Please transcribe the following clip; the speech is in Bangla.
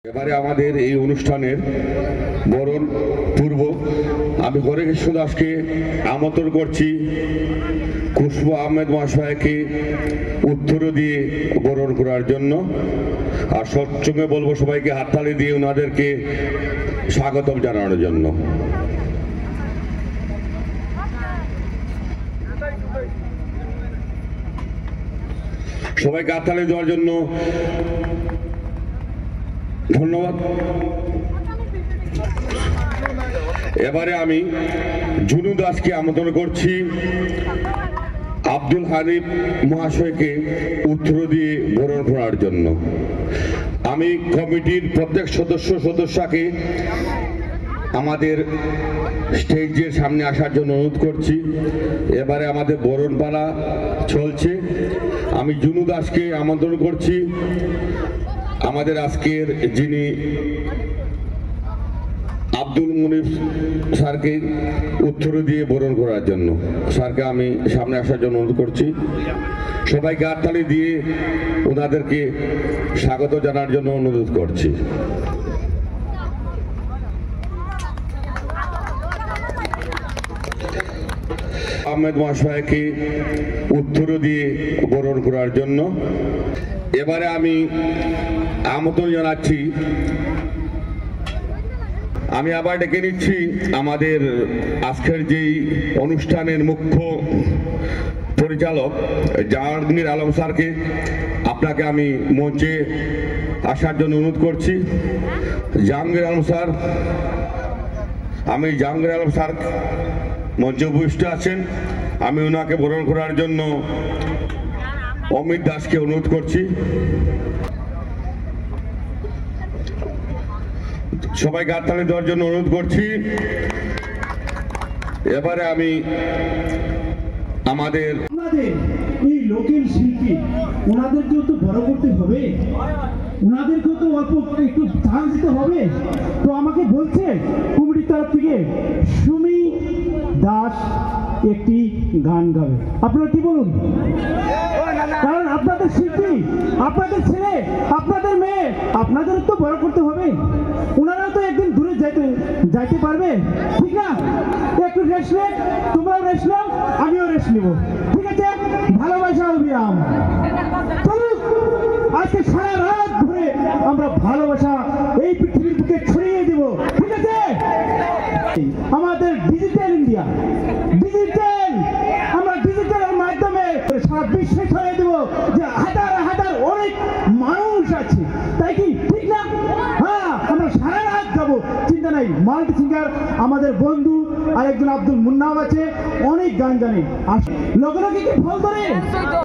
এবারে আমাদের এই অনুষ্ঠানের বরণ পূর্ব আমি হরেকৃষ্ণ দাসকে আমন্ত্রণ করছি খুশবু আহমেদ মহাশয়কে উত্তর দিয়ে বরণ করার জন্য। আর সৎসঙ্গে বলবো সবাইকে হাততালি দিয়ে ওনাদেরকে স্বাগতম জানানোর জন্য। সবাইকে হাততালি দেওয়ার জন্য ধন্যবাদ। এবারে আমি জুনু দাসকে আমন্ত্রণ করছি আব্দুল হানিফ মহাশয়কে উত্তর দিয়ে বরণ করার জন্য। আমি কমিটির প্রত্যেক সদস্যকে আমাদের স্টেজের সামনে আসার জন্য অনুরোধ করছি। এবারে আমাদের বরণপালা চলছে। আমি জুনু দাসকে আমন্ত্রণ করছি আমাদের আজকের যিনি আব্দুল মুনিফ স্যারকে উত্তর দিয়ে বরণ করার জন্য। স্যারকে আমি সামনে আসার জন্য অনুরোধ করছি। সবাইকে হাততালি দিয়ে ওনাদেরকে স্বাগত জানার জন্য অনুরোধ করছি। আহমেদ মহাশয়কে উত্তর দিয়ে বরণ করার জন্য। এবারে আমি আমন্ত্রণ জানাচ্ছি, আমি আবার ডেকে নিচ্ছি আমাদের আজকের যেই অনুষ্ঠানের মুখ্য পরিচালক জাহাঙ্গীর আলম স্যারকে। আপনাকে আমি মঞ্চে আসার জন্য অনুরোধ করছি। জাহাঙ্গীর আলম স্যার, আমি জাহাঙ্গীর আলম স্যার মঞ্চে উপবিষ্ট আছেন। আমি ওনাকে বরণ করার জন্য অমিত দাসকে অনুরোধ করছি। সবাইকে হাততালি দেওয়ার জন্য অনুরোধ করছি। এবারে আমি আমাদের এই লোকের শিল্পী ওনাদেরকেও তো বড় করতে হবে, ওনাদেরকেও তো অল্প একটু চান্স দিতে হবে। তো আমাকে বলছে কমিটির তরফ থেকে সুমি দাস একটি গান গাবে। আপনারা কি বলুন? কারণ আপনাদের শিল্পী, আপনাদের ছেলে, আপনাদের মেয়ে, আপনাদের তো বড় করতে হবে। ওনারাও তো একদিন দূরে যাইতে পারবে, ঠিক না? একটু রেস্ট নে, তোমরাও রেস্ট নাও, আমিও রেস্ট নিব, ঠিক আছে? ভালোবাসা অভিযান চলুন। আজকে সারা রাত ধরে আমরা ভালোবাসা এই পৃথিবীর বুকে ছড়িয়ে দেব, ঠিক আছে? আমাদের ডিজিটাল ইন্ডিয়া, ডিজিটাল, আমরা ডিজিটালের মাধ্যমে সারা বিশ্বে ছড়িয়ে দেব যে হাজার হাজার অনেক মানুষ আছে, তাই কি ঠিক না? হ্যাঁ, আমরা সারা রাত যাবো, চিন্তা নাই। মাল্টি সিঙ্গার আমাদের বন্ধু আরেকজন আব্দুল মুন্নাও আছে, অনেক গান জানে। লগে লগে কি ফল ধরে